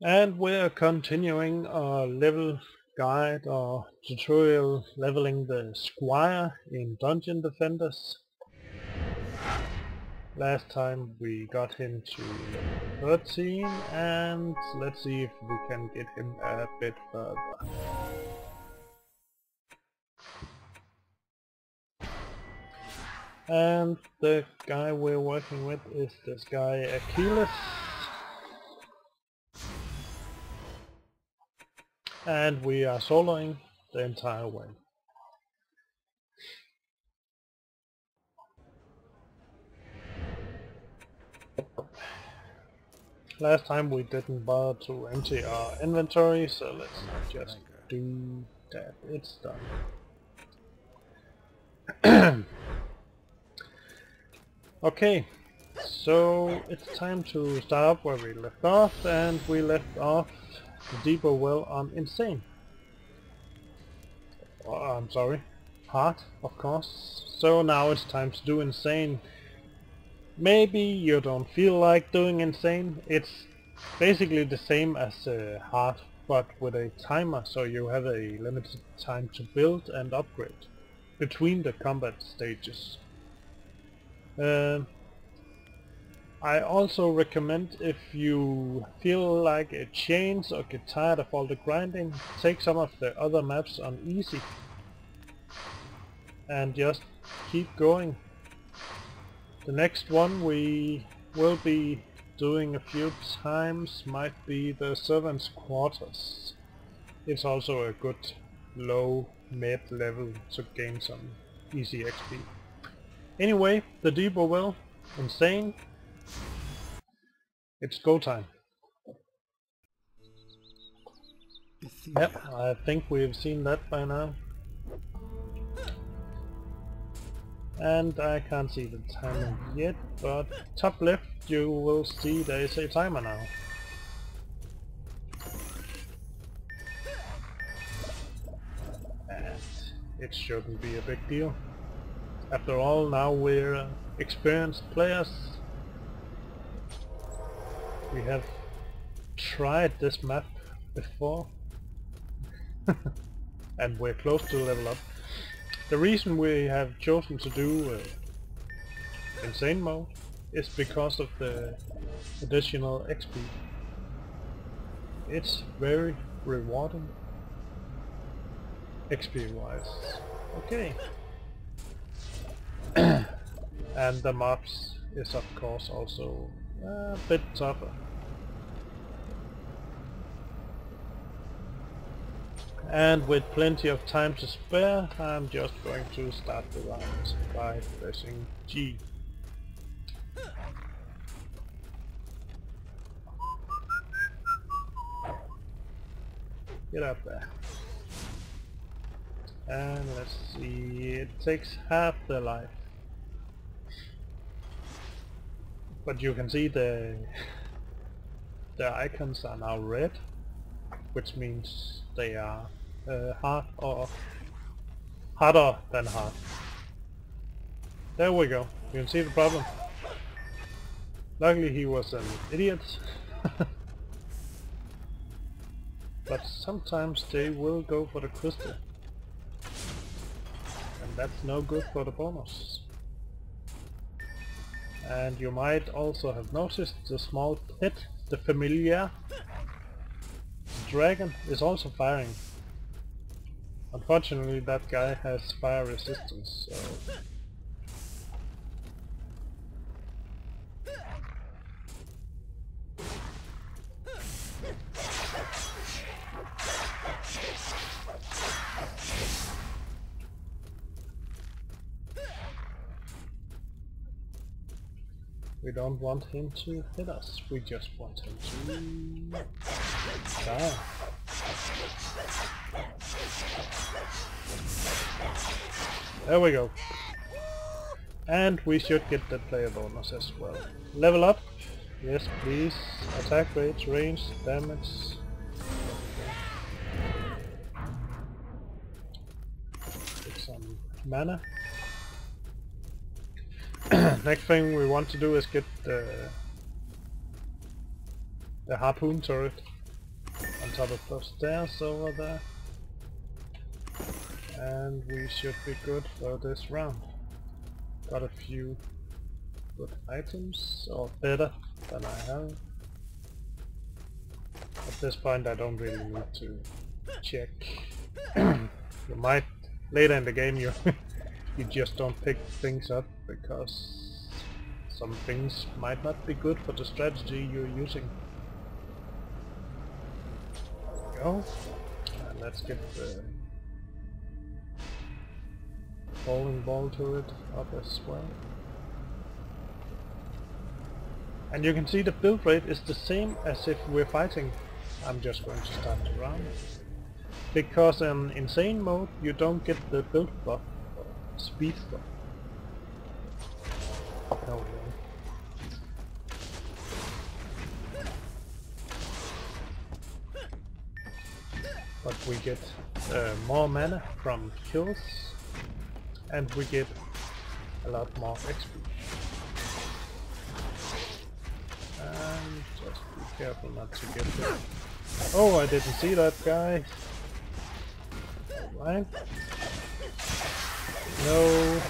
And we're continuing our level guide or tutorial leveling the Squire in Dungeon Defenders. Last time we got him to level 13 and let's see if we can get him a bit further. And the guy we're working with is this guy Achilles. And we are soloing the entire way. Last time we didn't bother to empty our inventory, so let's just do that. It's done. Okay, so it's time to start up where we left off, and we left off the deeper well on Insane. I'm sorry, Hard, of course. So now it's time to do Insane. Maybe you don't feel like doing Insane. It's basically the same as Hard, but with a timer, so you have a limited time to build and upgrade between the combat stages. I also recommend, if you feel like a change or get tired of all the grinding, take some of the other maps on easy and just keep going. The next one we will be doing a few times might be the Servants' Quarters. It's also a good low mid level to gain some easy XP. Anyway, the deeper well, Insane. It's go time. Yep, I think we've seen that by now. And I can't see the timer yet, but top left you will see there is a timer now. And it shouldn't be a big deal. After all, now we're experienced players. We have tried this map before. And we're close to level up. The reason we have chosen to do Insane mode is because of the additional XP. It's very rewarding XP wise. Okay. And the mobs is of course also a bit tougher. And with plenty of time to spare, I'm just going to start the round by pressing G. Get up there. And let's see, it takes half the life. But you can see the icons are now red, which means they are hard or harder than hard. There we go. You can see the problem. Luckily he was an idiot. But sometimes they will go for the crystal. And that's no good for the bonus. And you might also have noticed the small pit, the familiar dragon, is also firing. Unfortunately that guy has fire resistance, so... we don't want him to hit us, we just want him to die. There we go. And we should get the player bonus as well. Level up. Yes, please. Attack rate, range, damage. Get some mana. Next thing we want to do is get the harpoon turret. on top of those stairs over there. And we should be good for this round. Got a few good items, or better than I have. At this point I don't really need to check. You might, later in the game, you you just don't pick things up because some things might not be good for the strategy you're using. There we go. And let's get the bowling ball turret up as well. And you can see the build rate is the same as if we're fighting. I'm just going to start the round. Because in insane mode you don't get the build buff or speed buff. No way. But we get more mana from kills, and we get a lot more XP. And just be careful not to get hit. Oh, I didn't see that guy. Alright. No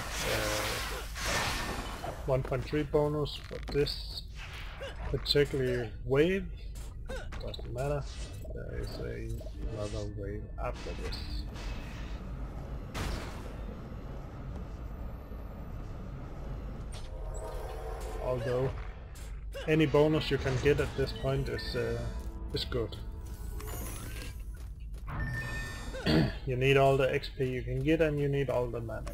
1.3 bonus for this particular wave. Doesn't matter. There is another wave after this. Although any bonus you can get at this point is good. You need all the XP you can get, and you need all the mana.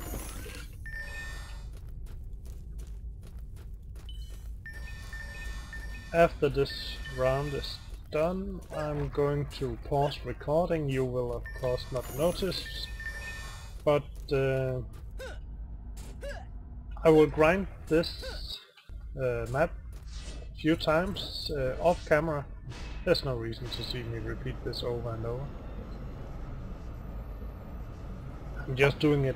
After this round is done, I'm going to pause recording. You will of course not notice, but I will grind this map a few times off camera. There's no reason to see me repeat this over and over. I'm just doing it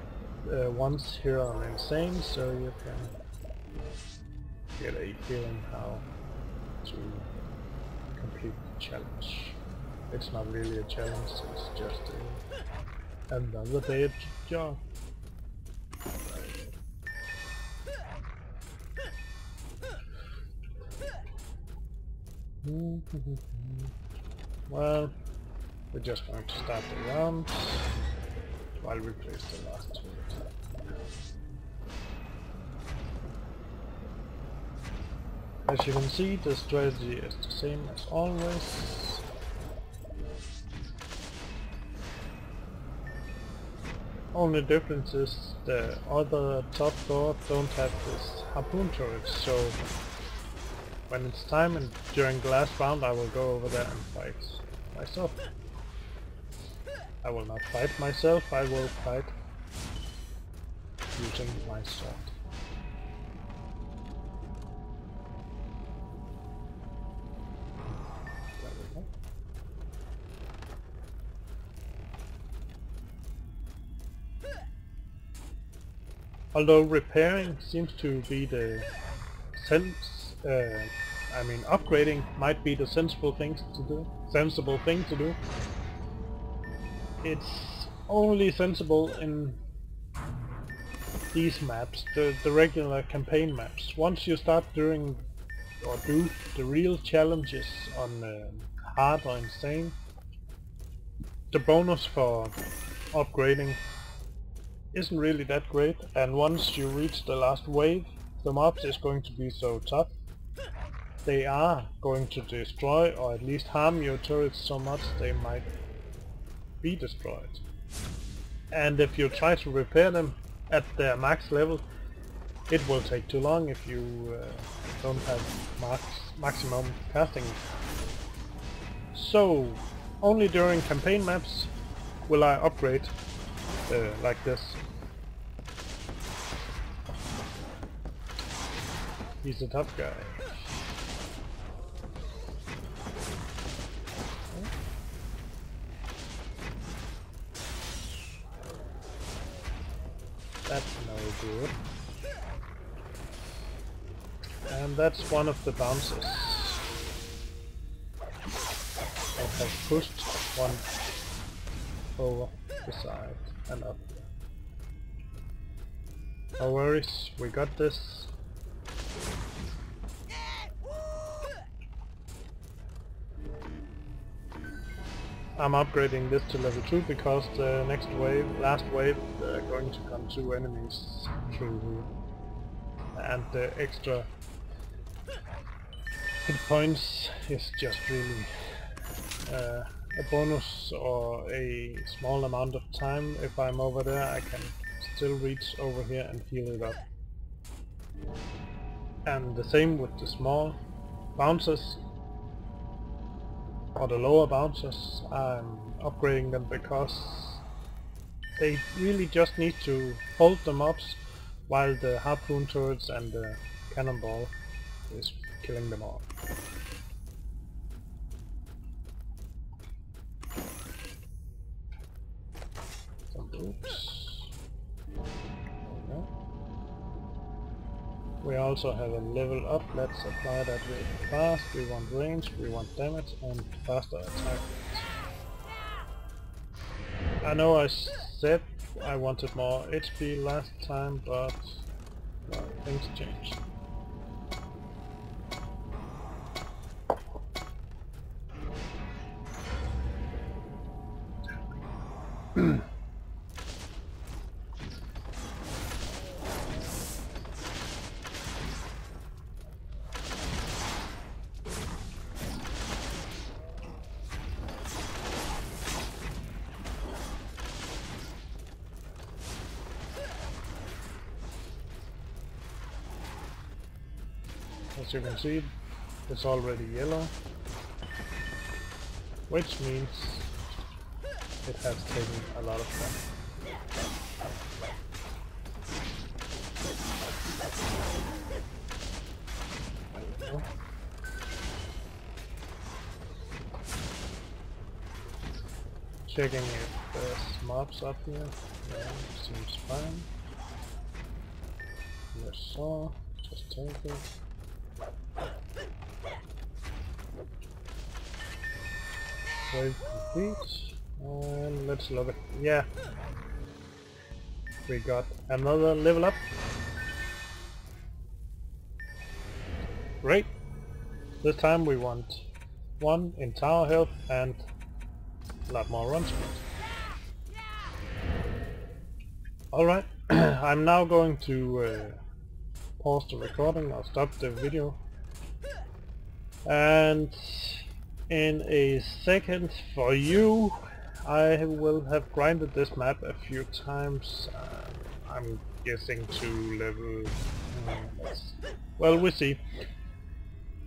once here on Insane, so you can get a feeling how to complete the challenge. It's not really a challenge, it's just another day at the job. Well, we're just going to start the round while we place the last turret. As you can see, the strategy is the same as always. Only difference is the other top door don't have this harpoon turret, so when it's time and during the last round I will go over there and fight myself. I will not fight myself, I will fight using my sword. There we go. Although repairing seems to be the upgrading might be the sensible thing to do. It's only sensible in these maps, the regular campaign maps. Once you start doing or do the real challenges on hard or insane, the bonus for upgrading isn't really that great, and once you reach the last wave, the mobs is going to be so tough. They are going to destroy or at least harm your turrets so much they might be destroyed. And if you try to repair them at their max level, it will take too long if you don't have maximum casting. So only during campaign maps will I upgrade like this. He's a tough guy. That's no good. And that's one of the bounces. Oh, have pushed one over the side and up. No worries, we got this. I'm upgrading this to level 2 because the next wave, last wave, there are going to come 2 enemies through here. And the extra hit points is just really a bonus or a small amount of time. If I'm over there, I can still reach over here and heal it up. And the same with the small bouncers, or the lower bouncers. I'm upgrading them because they really just need to hold them up while the harpoon turrets and the cannonball is killing them all. Some boots. We also have a level up. Let's apply that really fast. We want range, we want damage and faster attack. I know I said I wanted more HP last time, but well, things change. As you can see, it's already yellow, which means it has taken a lot of time. Checking if there's mobs up here. Yeah, seems fine. Yes, so just take it. Wave complete, and let's log it. Yeah, we got another level up. Great. This time we want 1 in tower health and a lot more run speed. Alright, I'm now going to pause the recording. I'll stop the video, and in a second for you I will have grinded this map a few times. I'm guessing to level... well, we'll see.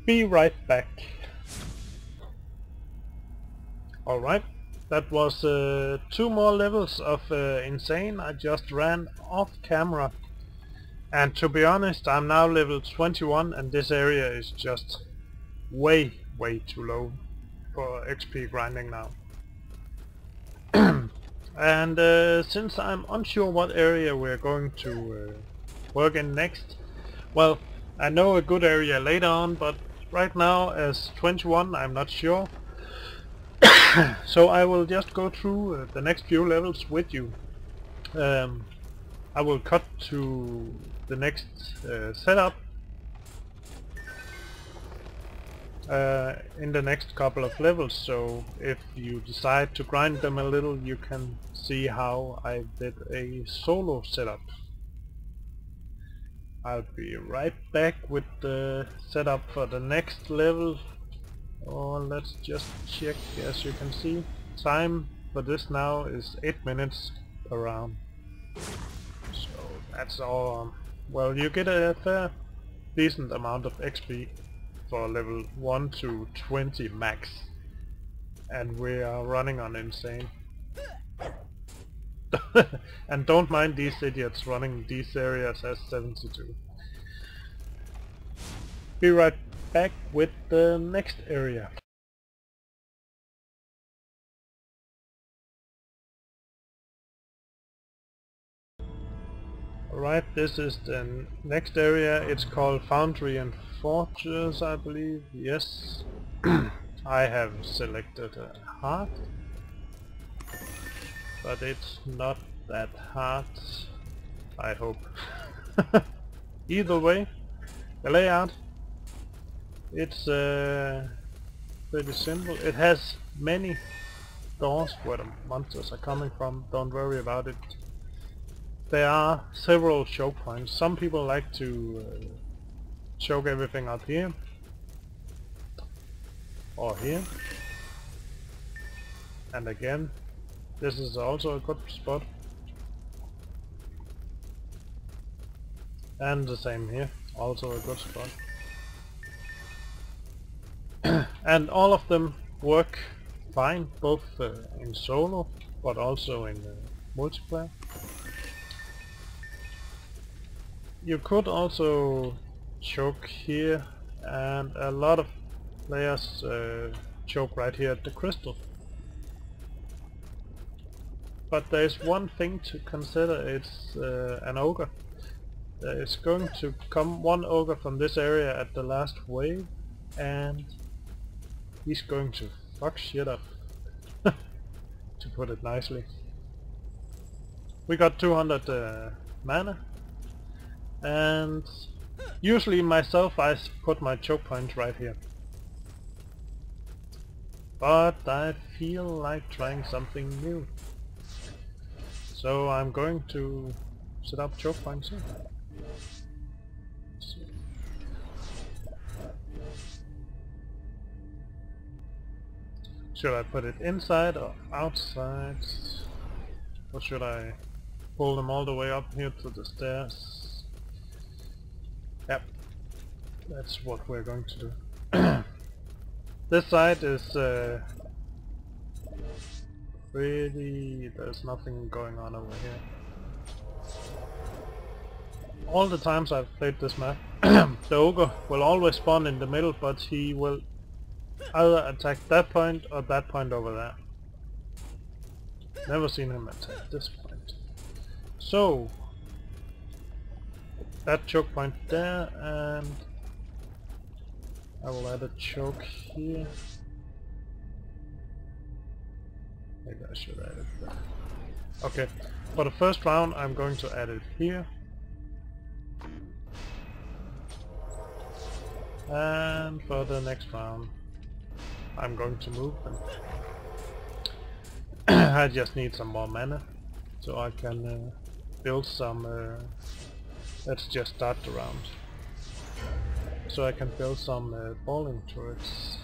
Be right back. Alright, that was 2 more levels of insane. I just ran off camera, and to be honest, I'm now level 21 and this area is just way too low for XP grinding now. And since I'm unsure what area we're going to work in next, well, I know a good area later on, but right now as 21 I'm not sure. So I will just go through the next few levels with you. I will cut to the next setup in the next couple of levels, so if you decide to grind them a little, you can see how I did a solo setup. I'll be right back with the setup for the next level. Oh, let's just check. As you can see, time for this now is 8 minutes per round. So that's all. Well, you get a fair decent amount of XP for level 1 to 20 max, and we are running on insane. And don't mind these idiots running these areas as 72. Be right back with the next area. Alright, this is the next area. It's called Foundries and Forges, I believe. Yes. I have selected hard, but it's not that hard, I hope. Either way, the layout, it's pretty simple. It has many doors where the monsters are coming from, don't worry about it. There are several choke points. Some people like to choke everything up here or here, and again this is also a good spot, and the same here, also a good spot. And all of them work fine, both in solo but also in multiplayer. You could also choke here, and a lot of players choke right here at the crystal. But there's one thing to consider, it's an ogre. There is going to come one ogre from this area at the last wave, and he's going to fuck shit up, to put it nicely. We got 200 mana, and usually myself I put my choke points right here. But I feel like trying something new, so I'm going to set up choke points here. Should I put it inside or outside? Or should I pull them all the way up here to the stairs? Yep, that's what we're going to do. This side is really... there's nothing going on over here. All the times I've played this map, the ogre will always spawn in the middle, but he will either attack that point or that point over there. Never seen him attack this point. So that choke point there, and I will add a choke here. Maybe I should add it there. Okay, for the first round I'm going to add it here. And for the next round I'm going to move them. I just need some more mana, so I can build some... let's just start the round. So I can build some balling turrets.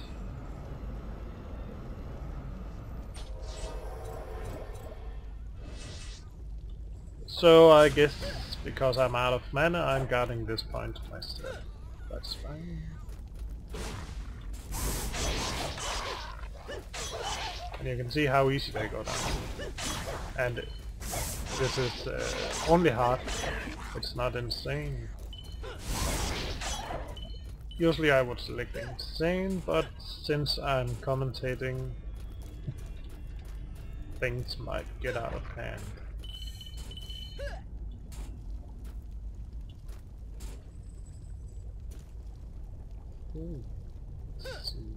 So I guess because I'm out of mana, I'm guarding this point myself. That's fine. And you can see how easy they go down. And this is only hard. It's not insane. Usually I would select insane, but since I'm commentating, things might get out of hand. Ooh. Let's see.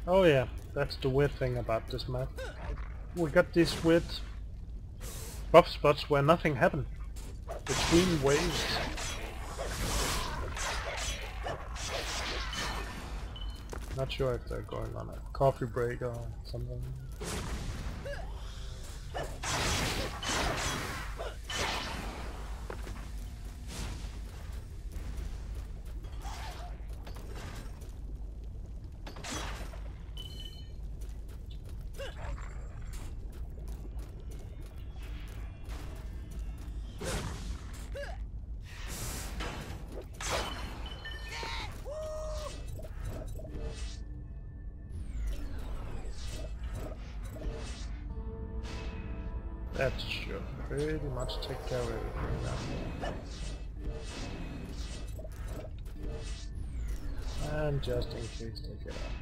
Oh yeah, that's the weird thing about this map. We got these weird buff spots where nothing happened between waves. Not sure if they're going on a coffee break or something. That should pretty much take care of everything now. And just in case they get up.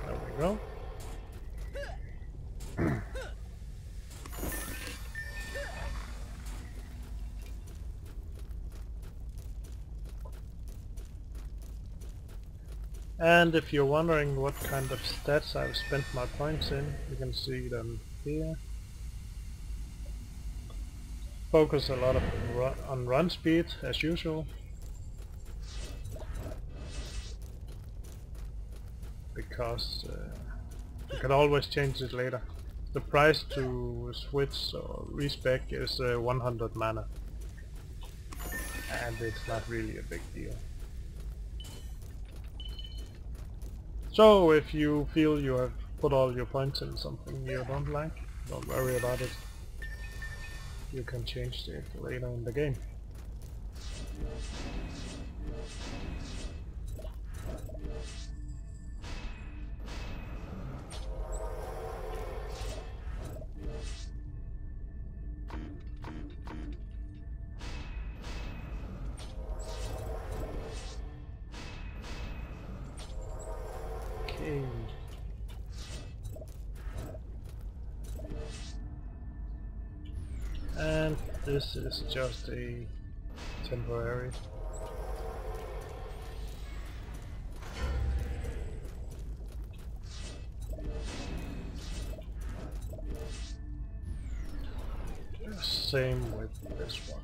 There we go. And if you're wondering what kind of stats I've spent my points in, you can see them here. Focus a lot on run speed, as usual. Because you can always change it later. The price to switch or respec is 100 mana. And it's not really a big deal. So if you feel you have put all your points in something you don't like, don't worry about it. You can change it later in the game. Okay. And this is just a temporary. Same with this one.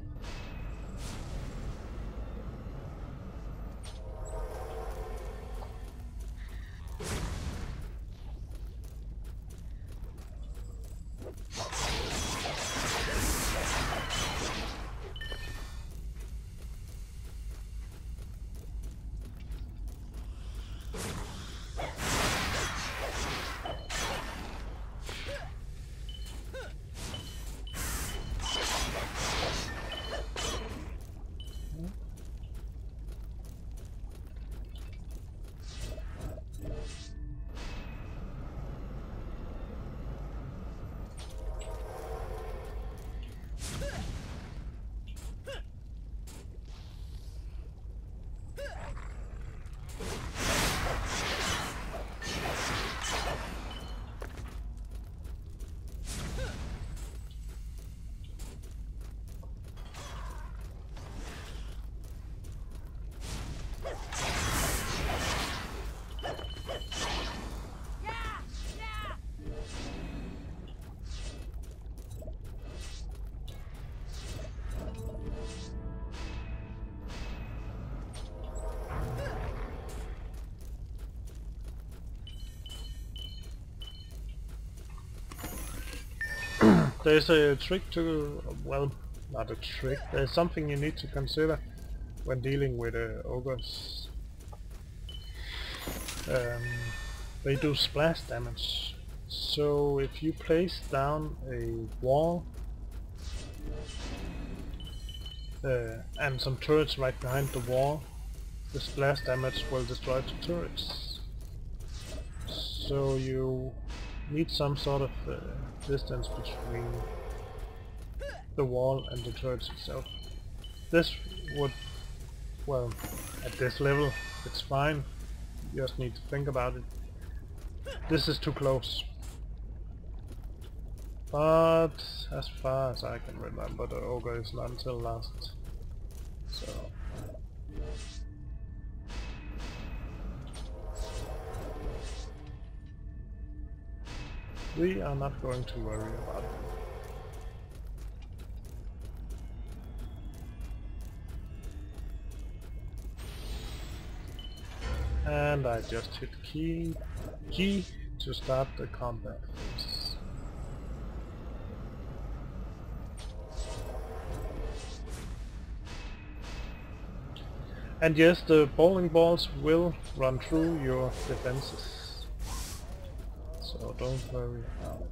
There's a trick to, well, not a trick, there's something you need to consider when dealing with ogres. They do splash damage, so if you place down a wall and some turrets right behind the wall, the splash damage will destroy the turrets. So you need some sort of distance between the wall and the turrets itself. This would, well, at this level it's fine, you just need to think about it. This is too close. But as far as I can remember, the ogre is not until last. So we are not going to worry about it. And I just hit G to start the combat phase. And yes, the bowling balls will run through your defenses, so don't worry about it.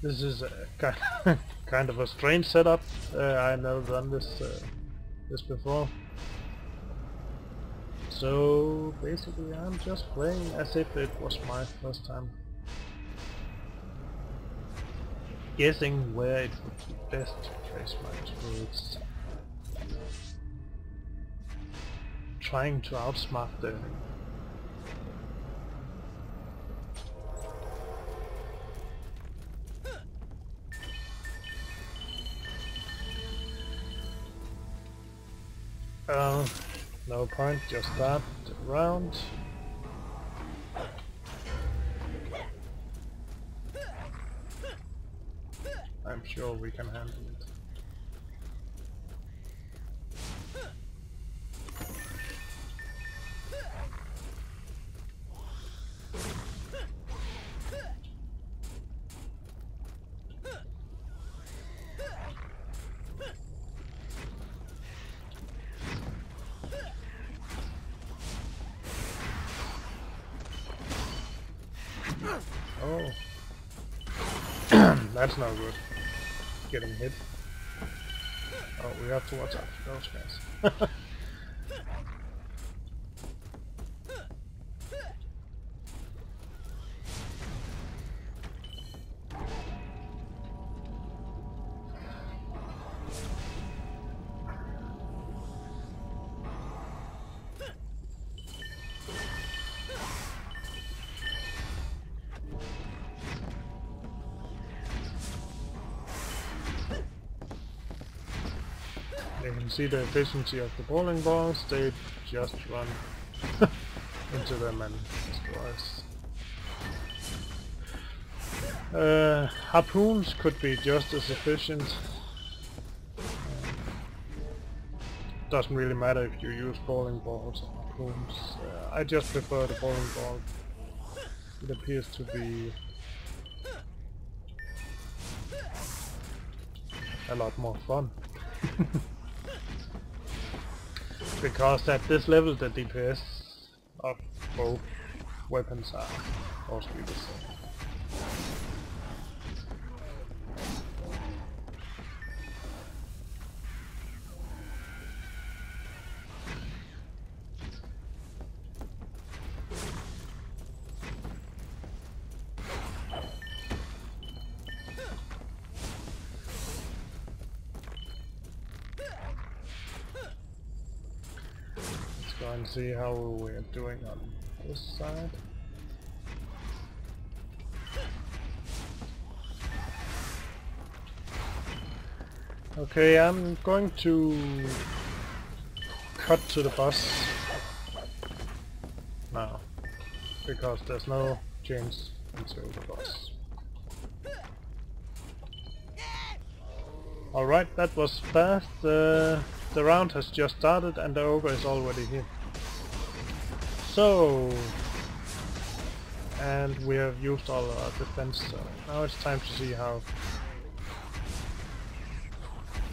This is a kind of a strange setup. I never done this before. So basically I'm just playing as if it was my first time. Guessing where it would be best to place my turrets. Trying to outsmart the enemy. No point, just start the round. I'm sure we can handle it. Oh. That's not good. Getting hit. Oh, we have to watch out for those guys. You can see the efficiency of the bowling balls, they just run into them and destroy us. Harpoons could be just as efficient. Doesn't really matter if you use bowling balls or harpoons. I just prefer the bowling ball. It appears to be a lot more fun. Because at this level the DPS of both weapons are mostly the same. Go and see how we're doing on this side. Okay, I'm going to cut to the boss now, because there's no chance until the boss. Alright, that was fast. The round has just started and the ogre is already here. So, and we have used all our defense, so now it's time to see how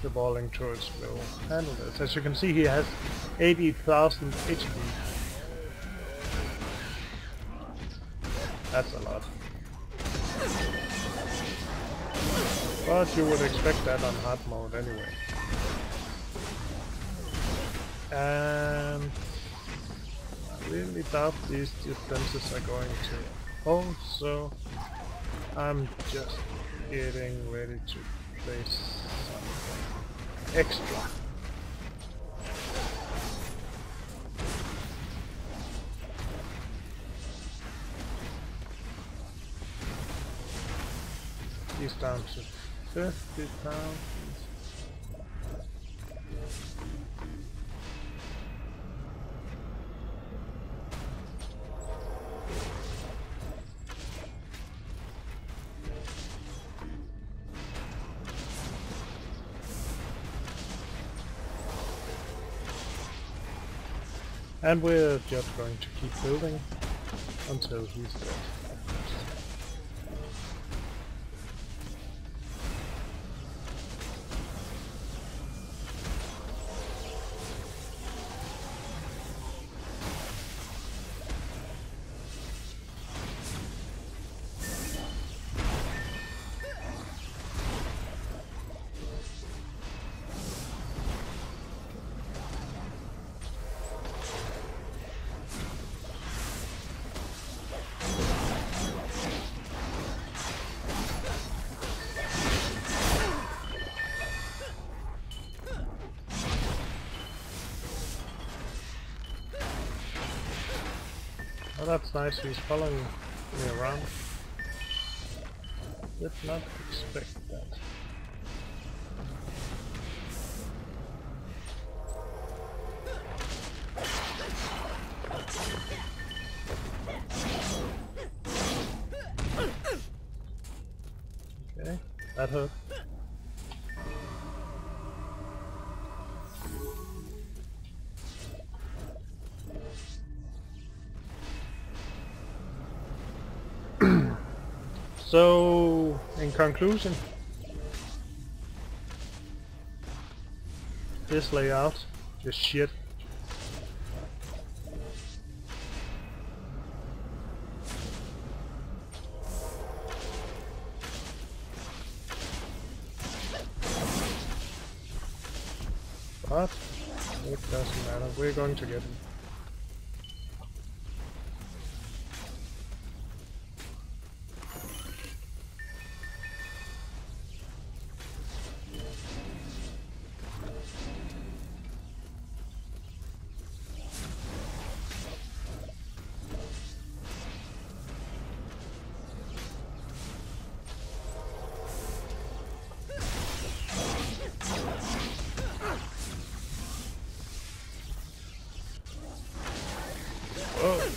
the bowling turrets will handle this. As you can see, he has 80,000 HP. That's a lot. But you would expect that on hard mode anyway. And I really doubt these defenses are going to hold, so I'm just getting ready to place something extra. He's down to 50,000. And we're just going to keep building until he's dead. Oh, that's nice, he's following me around. Did not expect that. Okay, that hurt. So, in conclusion, this layout is shit. But it doesn't matter, we're going to get him. Oh.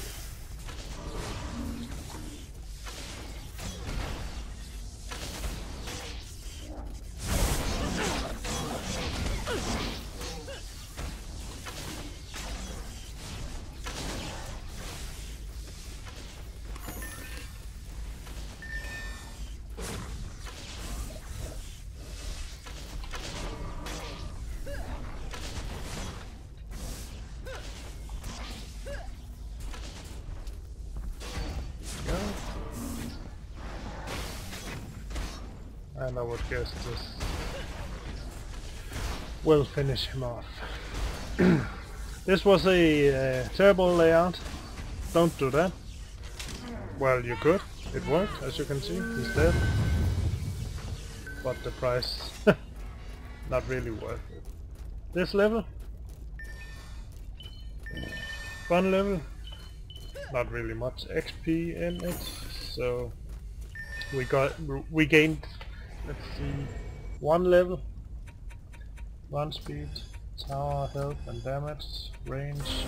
And I would guess this will finish him off. This was a terrible layout. Don't do that. Well, you could. It worked, as you can see. He's dead. But the price, not really worth it. This level, fun level. Not really much XP in it, so we gained. Let's see, 1 level, run speed, tower health and damage, range,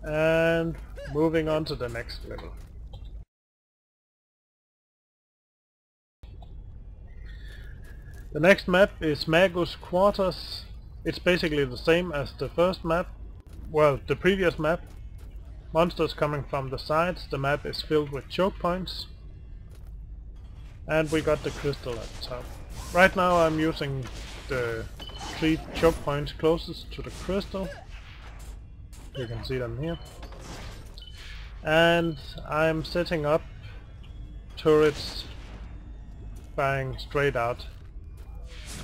and moving on to the next level. The next map is Magus Quarters. It's basically the same as the first map, well, the previous map. Monsters coming from the sides, the map is filled with choke points. And we got the crystal at the top. Right now I'm using the 3 choke points closest to the crystal. You can see them here. And I'm setting up turrets firing straight out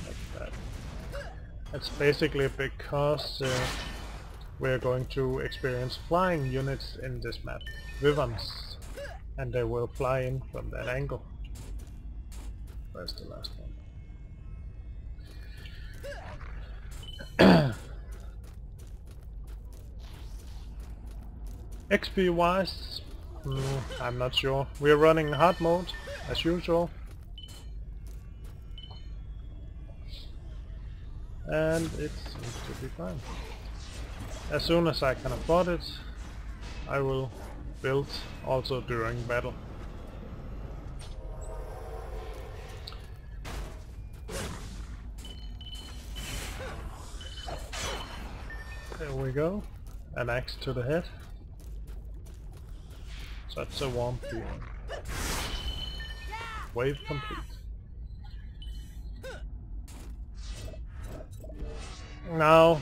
like that. That's basically because we're going to experience flying units in this map, wyverns, and they will fly in from that angle. Where's the last one? XP wise, I'm not sure. We're running hard mode as usual, and it seems to be fine. As soon as I can afford it, I will build also during battle. There we go, an axe to the head. Such a warm feeling. Wave complete. Now,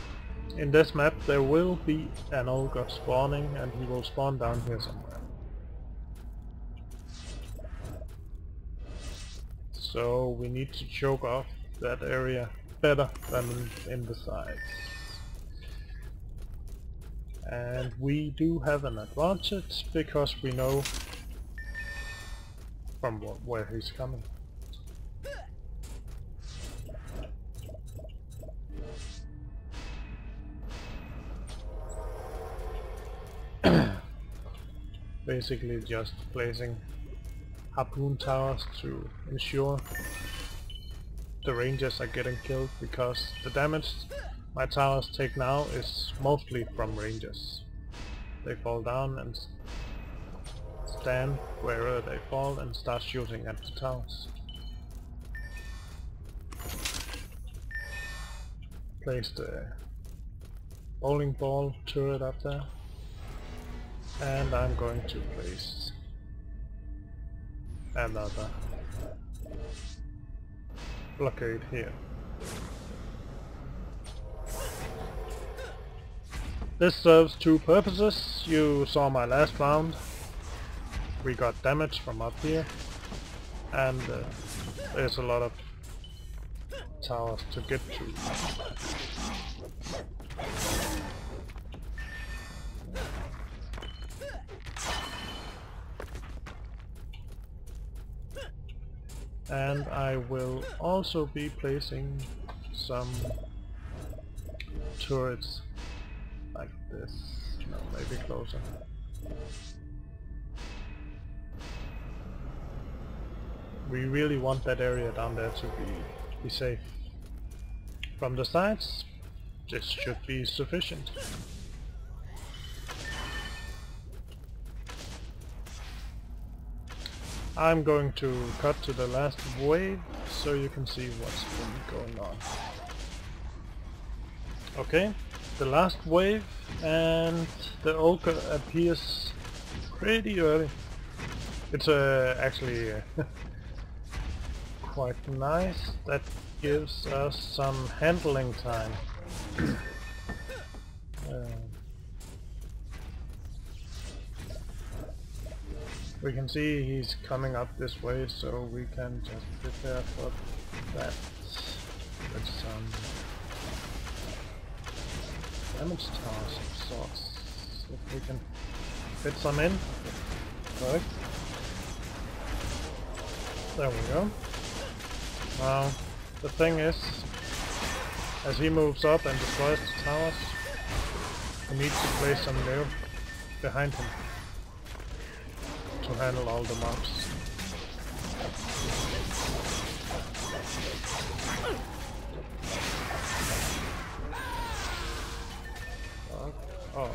in this map there will be an ogre spawning, and he will spawn down here somewhere. So we need to choke off that area better than in the sides. And we do have an advantage because we know from where he's coming. basically just placing harpoon towers to ensure the rangers are getting killed, because the damage my towers take now is mostly from rangers. They fall down and stand wherever they fall and start shooting at the towers. Place the bowling ball turret up there, and I'm going to place another blockade here. This serves two purposes. You saw my last round. We got damage from up here, and there's a lot of towers to get to. And I will also be placing some turrets like this. No, maybe closer. We really want that area down there to be safe. From the sides, this should be sufficient. I'm going to cut to the last wave so you can see what's been going on. Okay, the last wave, and the ogre appears pretty early. It's actually quite nice. That gives us some handling time. We can see he's coming up this way, so we can just prepare for that with some damage towers of sorts. If we can fit some in. Perfect. There we go. Now, the thing is, as he moves up and destroys the towers, we need to place some new behind him to handle all the mobs. Oh.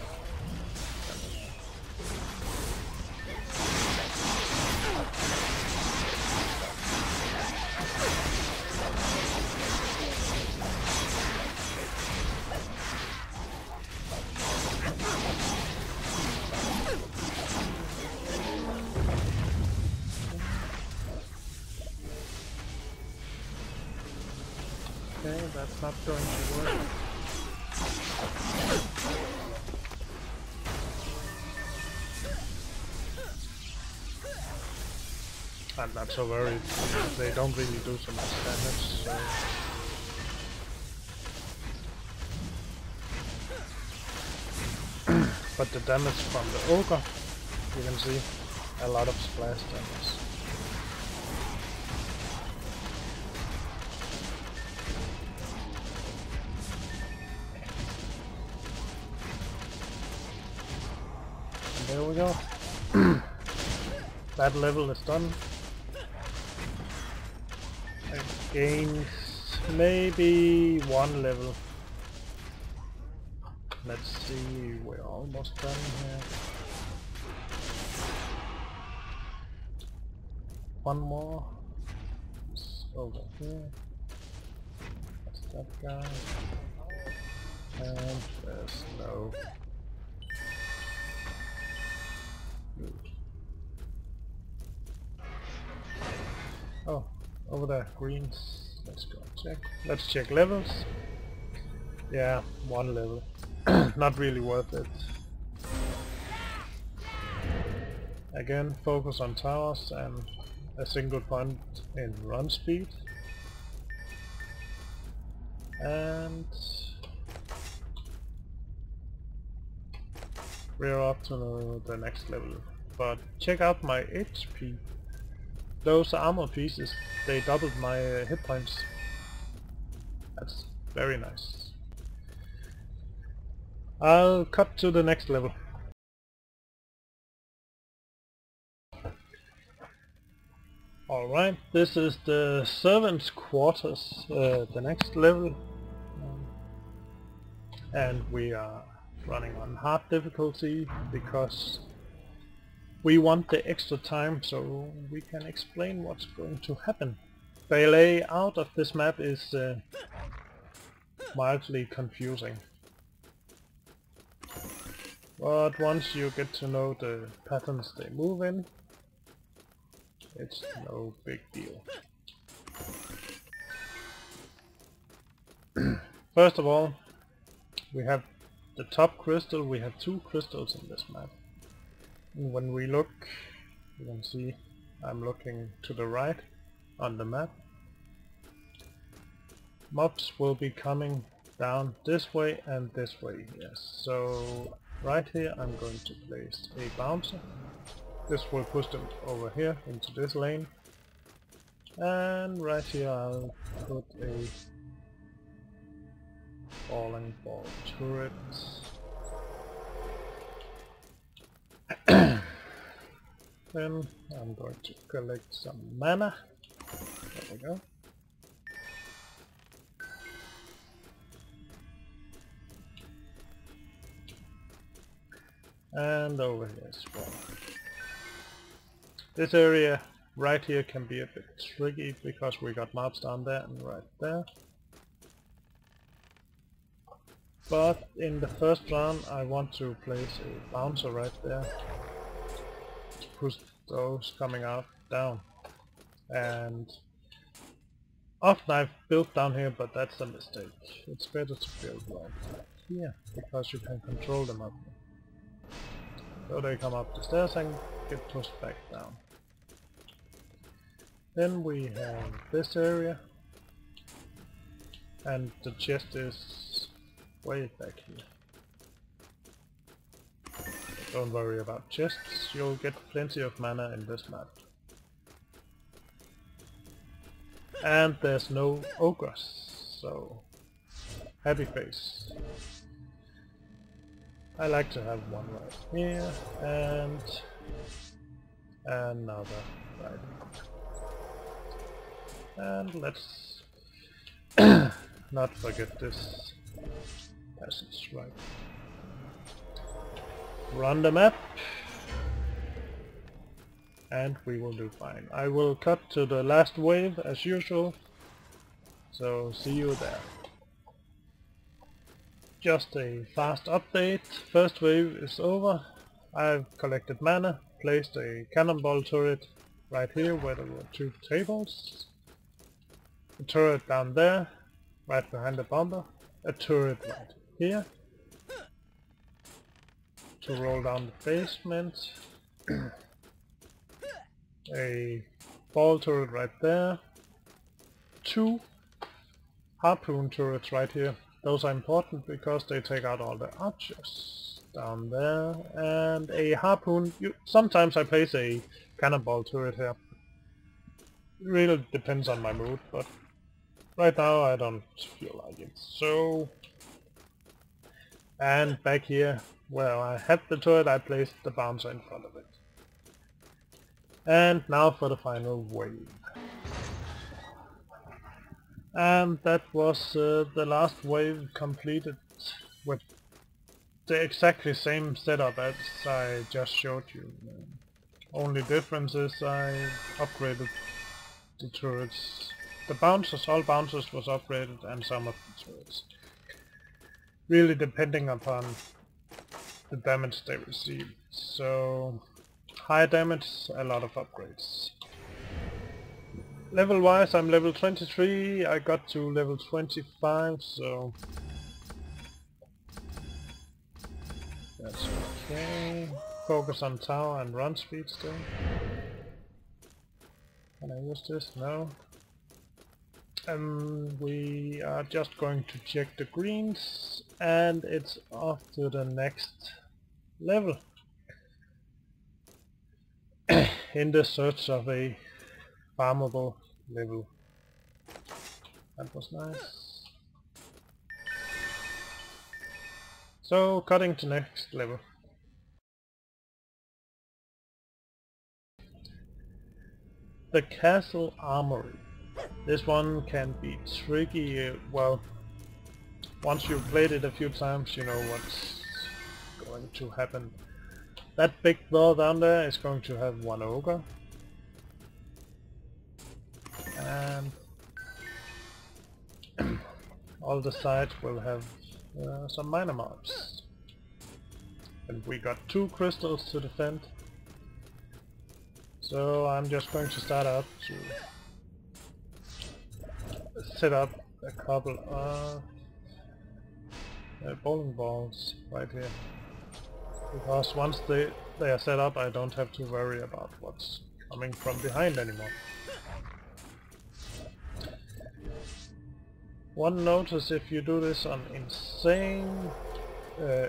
Okay, that's not going to work. I'm not so worried. They don't really do so much damage, so... But the damage from the ogre, you can see a lot of splash damage. There we go. That level is done. It gains maybe one level. Let's see, we're almost done here. One more. It's over here. That's that guy. And there's no... Oh, over there, greens. Let's go check. Let's check levels. Yeah, one level. Not really worth it. Again, focus on towers and a single point in run speed. And we're up to the next level. But check out my HP. Those armor pieces, they doubled my hit points. That's very nice. I'll cut to the next level. Alright, this is the servants' quarters, the next level, and we are running on hard difficulty because we want the extra time so we can explain what's going to happen. The layout of this map is mildly confusing, but once you get to know the patterns they move in, it's no big deal. First of all, we have the top crystal. We have 2 crystals in this map. And when we look, you can see I'm looking to the right on the map. Mobs will be coming down this way and this way, yes. So right here I'm going to place a bouncer. This will push them over here into this lane. And right here I'll put a falling ball turret. Then I'm going to collect some mana. There we go. And over here as well. This area right here can be a bit tricky because we got mobs down there and right there. But in the first round I want to place a bouncer right there to push those coming out down. And often I've built down here, but that's a mistake. It's better to build right here because you can control them up here. So they come up the stairs and get pushed back down. Then we have this area, and the chest is way back here. Don't worry about chests, you'll get plenty of mana in this map. And there's no ogres, so happy face. I like to have one right here, and another right here. And let's not forget this passage right. Run the map, and we will do fine. I will cut to the last wave as usual, so see you there. Just a fast update. First wave is over. I've collected mana, placed a cannonball turret right here where there were 2 tables. A turret down there, right behind the bomber. A turret right here to roll down the basement. A ball turret right there. 2 harpoon turrets right here. Those are important because they take out all the archers down there. And a harpoon. Sometimes I place a cannonball turret here. It really depends on my mood, but right now I don't feel like it. So, and back here where I had the turret, I placed the bouncer in front of it. And now for the final wave. And that was the last wave completed with the exactly same setup as I just showed you. Only difference is I upgraded the turrets. The bouncers, all bouncers was upgraded, and some of the turrets. Really depending upon the damage they receive. So high damage, a lot of upgrades. Level wise I'm level 23, I got to level 25, so that's okay. Focus on tower and run speed still. Can I use this? No. We are just going to check the greens, and it's off to the next level. In the search of a farmable level. That was nice. So, cutting to next level. The Castle Armory. This one can be tricky, well, once you've played it a few times you know what's going to happen. That big door down there is going to have one ogre. And all the sides will have some minor mobs. And we got 2 crystals to defend. So I'm just going to start up to set up a couple of bowling balls right here. Because once they are set up I don't have to worry about what's coming from behind anymore. One notice if you do this on insane,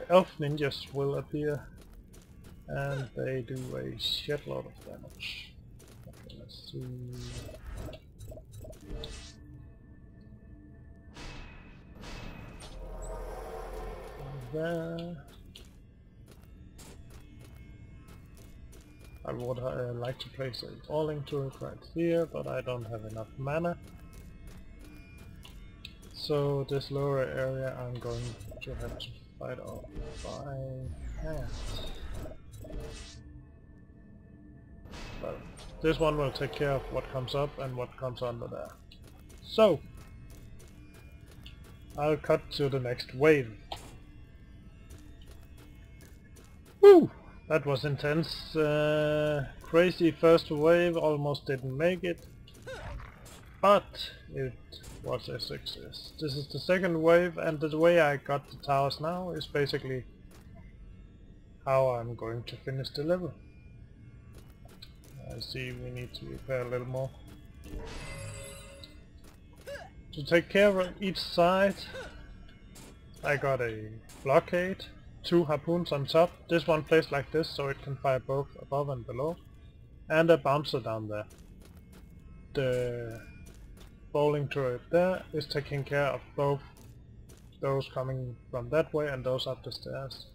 elf ninjas will appear and they do a shitload of damage. Okay, let's see. There. I would like to place a falling turret right here, but I don't have enough mana. So this lower area I'm going to have to fight off by hand. But this one will take care of what comes up and what comes under there. So I'll cut to the next wave. Woo! That was intense. Crazy first wave, almost didn't make it. But it was a success. This is the second wave, and the way I got the towers now is basically how I'm going to finish the level. I see we need to repair a little more. To take care of each side I got a blockade, 2 harpoons on top, this one placed like this so it can fire both above and below, and a bouncer down there. The bowling turret there is taking care of both those coming from that way and those up the stairs.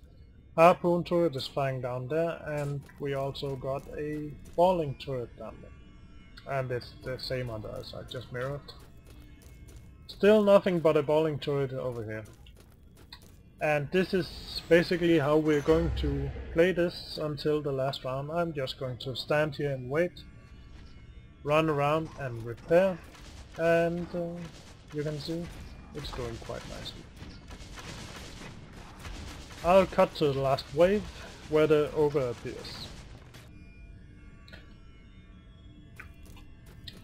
Harpoon turret is flying down there, and we also got a bowling turret down there. And it's the same on the other side, just mirrored. Still nothing but a bowling turret over here. And this is basically how we're going to play this until the last round. I'm just going to stand here and wait, run around and repair, and you can see it's going quite nicely. I'll cut to the last wave where the ogre appears.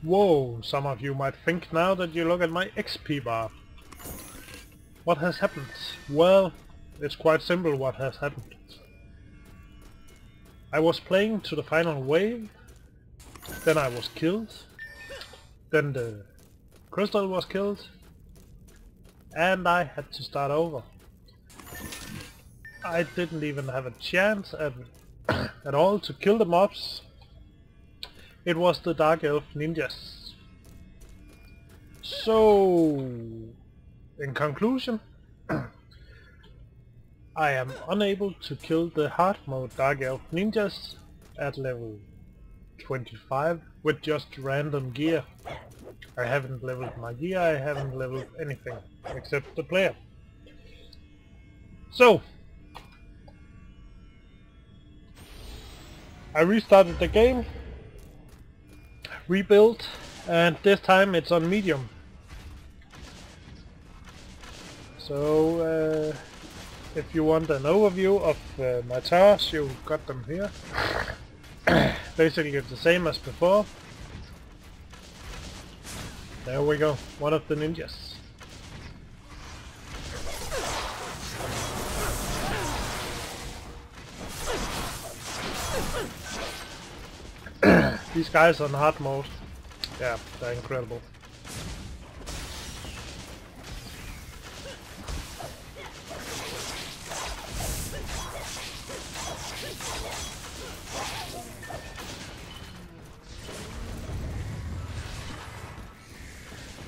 Whoa, some of you might think now that you look at my XP bar. What has happened? Well, it's quite simple what has happened. I was playing to the final wave, then I was killed, then the crystal was killed, and I had to start over. I didn't even have a chance at all to kill the mobs. It was the Dark Elf ninjas. So, in conclusion, I am unable to kill the hard mode Dark Elf ninjas at level 25 with just random gear. I haven't leveled my gear, I haven't leveled anything except the player. So, I restarted the game, rebuilt, and this time it's on medium. So if you want an overview of my towers, you got them here. Basically it's the same as before. There we go, one of the ninjas. These guys on hard mode, yeah, they're incredible.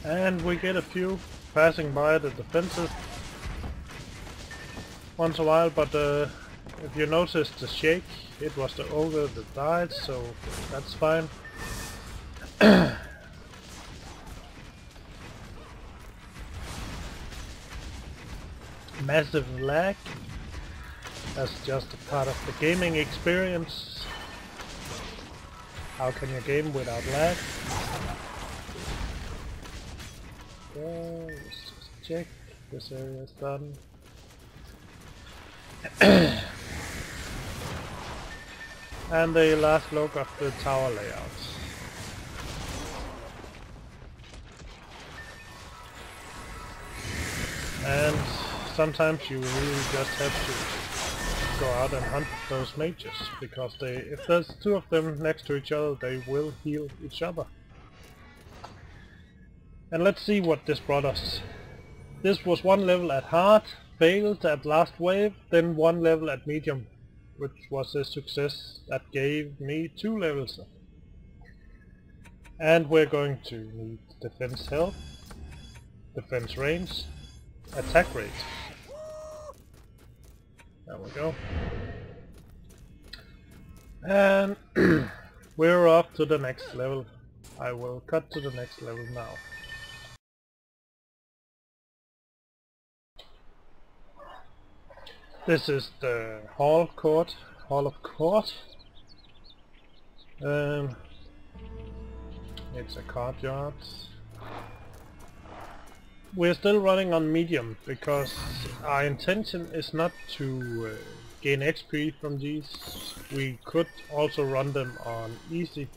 And we get a few passing by the defenses once in a while, but if you notice the shake, it was the ogre that died, so that's fine. Massive lag. That's just a part of the gaming experience. How can you game without lag? Okay, let's just check. This area is done. And the last look of the tower layouts. And sometimes you really just have to go out and hunt those mages, because if there's two of them next to each other, they will heal each other. And let's see what this brought us. This was one level at hard, failed at last wave, then one level at medium, which was a success that gave me 2 levels. And we're going to need defense health, defense range, attack rate. There we go. And we're off to the next level. I will cut to the next level now. This is the Hall of Court. It's a courtyard. We're still running on medium because our intention is not to gain XP from these. We could also run them on easy.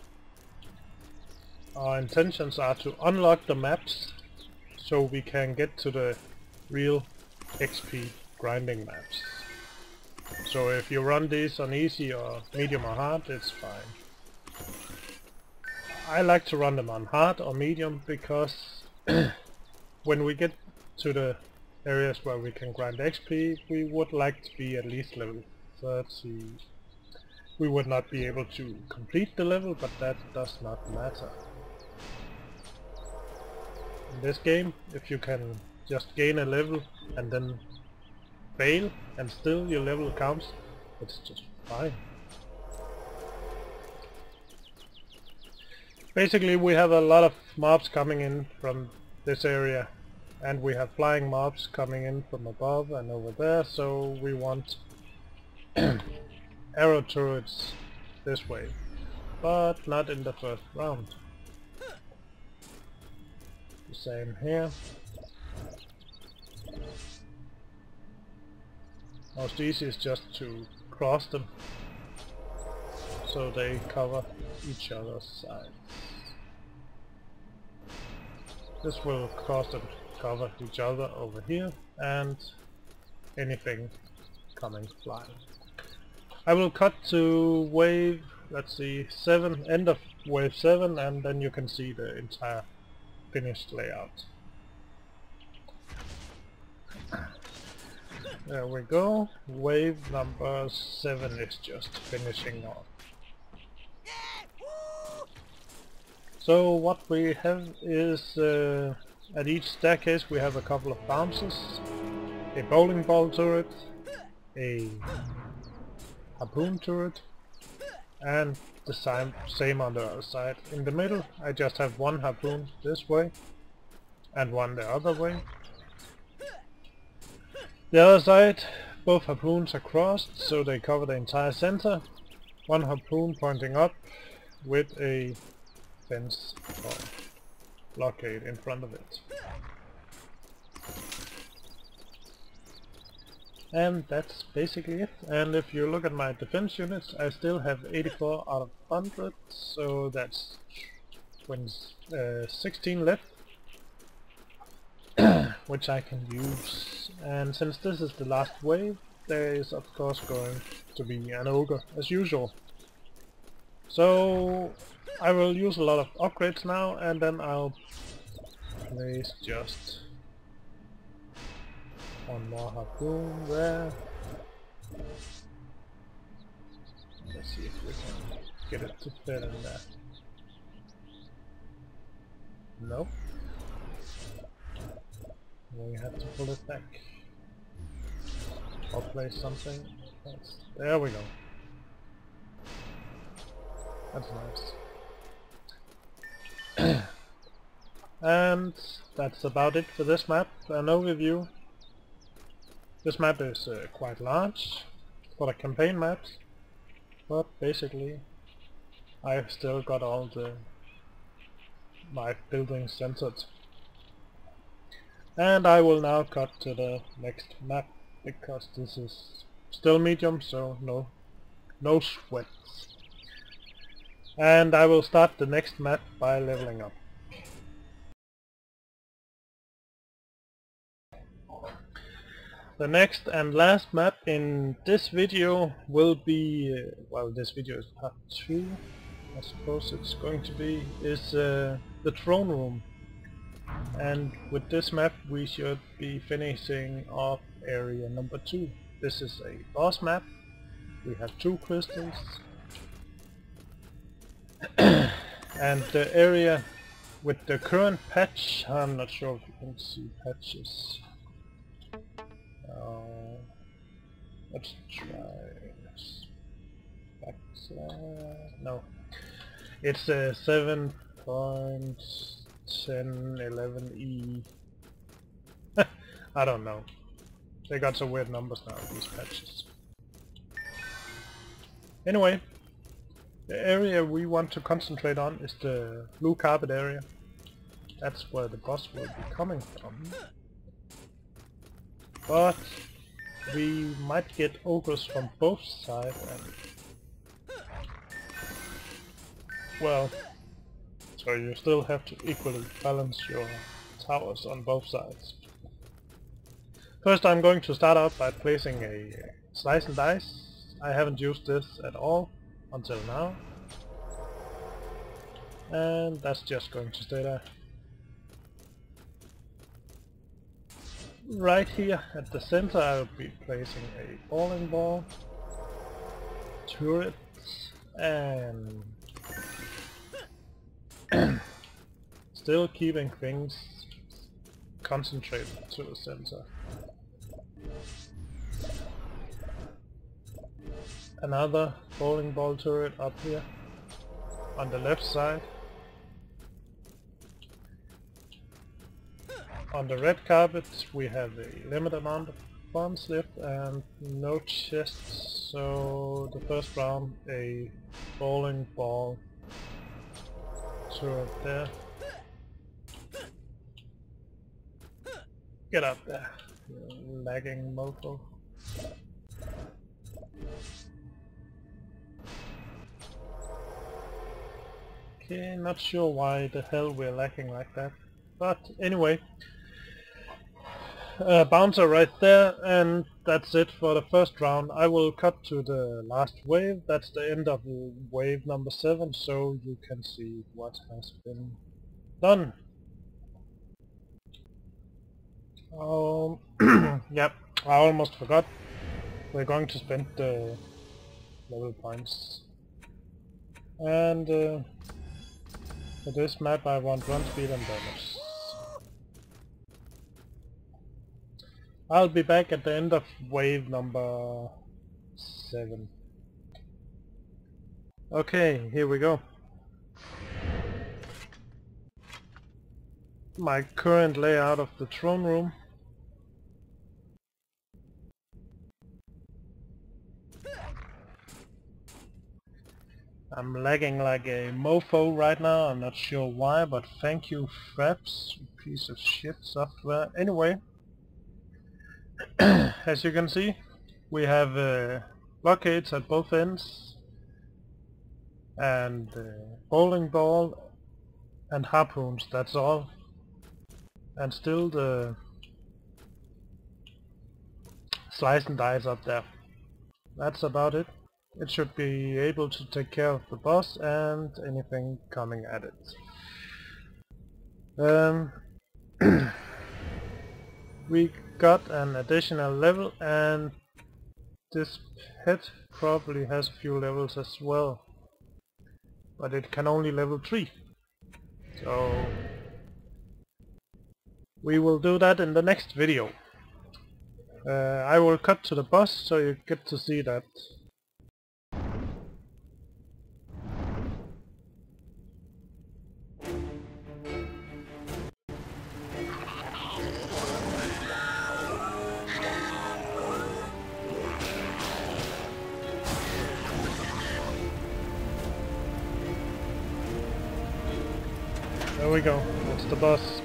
Our intentions are to unlock the maps so we can get to the real XP grinding maps. So if you run these on easy or medium or hard, it's fine. I like to run them on hard or medium because when we get to the areas where we can grind XP, we would like to be at least level 30. We would not be able to complete the level, but that does not matter. In this game, if you can just gain a level and then fail and still your level counts, it's just fine. Basically we have a lot of mobs coming in from this area, and we have flying mobs coming in from above and over there, so we want arrow turrets this way, but not in the first round. The same here. Most easy is just to cross them so they cover each other's sides. This will cause them to cover each other over here and anything coming flying. I will cut to wave, let's see, 7, end of wave 7, and then you can see the entire finished layout. There we go, wave number 7 is just finishing off. So what we have is, at each staircase we have a couple of bounces, a bowling ball turret, a harpoon turret, and the same on the other side. In the middle I just have one harpoon this way and one the other way. The other side, both harpoons are crossed so they cover the entire center. One harpoon pointing up with a fence or blockade in front of it. And that's basically it. And if you look at my defense units, I still have 84 out of 100, so that's 16 left, which I can use. And since this is the last wave, there is of course going to be an ogre as usual. So I will use a lot of upgrades now, and then I'll place just one more harpoon there. Let's see if we can get it to fit in there. Nope. We have to pull it back. I'll place something else. There we go. That's nice. And that's about it for this map. An overview. This map is quite large for the campaign maps, but basically I've still got all my buildings centered. And I will now cut to the next map, because this is still medium, so no sweats. And I will start the next map by leveling up. The next and last map in this video will be, well, this video is part 2, I suppose it's going to be, is the throne room. And with this map we should be finishing off area number 2. This is a boss map. We have 2 crystals. And the area with the current patch, I'm not sure if you can see patches. Let's try this. No. It's a 7.1011e. I don't know. They got some weird numbers now, these patches. Anyway, the area we want to concentrate on is the blue carpet area. That's where the boss will be coming from. But we might get ogres from both sides, and well, so you still have to equally balance your towers on both sides. First I'm going to start out by placing a slice and dice. I haven't used this at all until now, and that's just going to stay there. Right here at the center I will be placing a bowling ball, turrets, and still keeping things concentrated to the center. Another bowling ball turret up here on the left side. On the red carpet we have a limited amount of bombs left and no chests, so the first round a bowling ball turret there. Get up there, you lagging mofo. Okay, not sure why the hell we're lacking like that, but anyway. Bouncer right there, and that's it for the first round. I will cut to the last wave. That's the end of wave number 7, so you can see what has been done. Yep, I almost forgot. We're going to spend the level points. And for this map I want run speed and damage. I'll be back at the end of wave number 7. Okay, here we go. My current layout of the throne room. I'm lagging like a mofo right now, I'm not sure why, but thank you Fraps, piece of shit software. Anyway, as you can see, we have blockades at both ends, and bowling ball and harpoons, that's all. And still the slice and dice up there. That's about it. It should be able to take care of the boss and anything coming at it. We got an additional level, and this pet probably has a few levels as well, but it can only level 3. So we will do that in the next video. I will cut to the boss so you get to see that. There we go, that's the boss.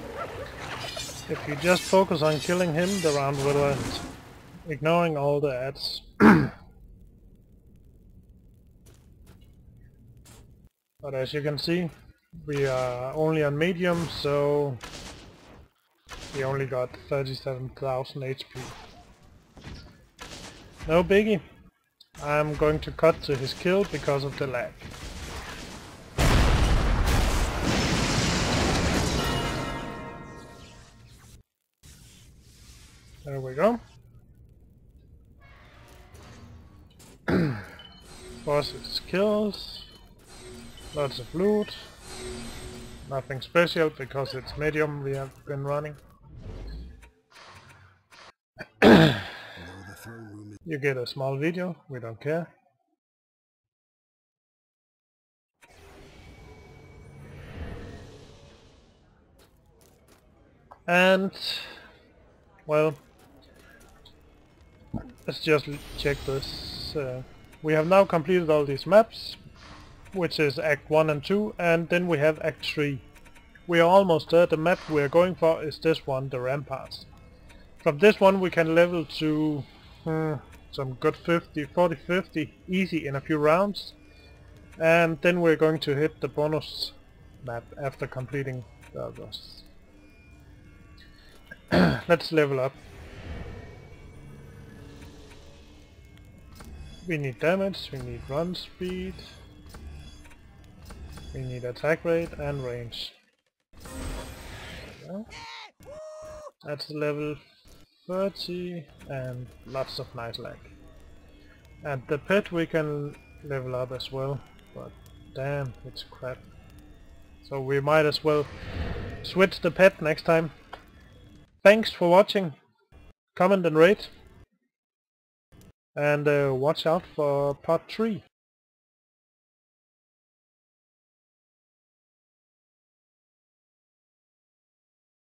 If you just focus on killing him, the round will end, ignoring all the ads. But as you can see, we are only on medium, so we only got 37,000 HP. No biggie. I'm going to cut to his kill because of the lag. There we go. Bosses kills. Lots of loot. Nothing special because it's medium we have been running. You get a small video, we don't care. And well, let's just check this. We have now completed all these maps, which is Act 1 and 2, and then we have Act 3. We are almost there. The map we are going for is this one, the Ramparts. From this one we can level to some good 40-50 easy in a few rounds, and then we're going to hit the bonus map after completing the others. Let's level up. We need damage, we need run speed, we need attack rate and range. Yeah. That's level 30 and lots of nice lag. And the pet we can level up as well, but damn, it's crap. So we might as well switch the pet next time. Thanks for watching, comment and rate, and watch out for part 3.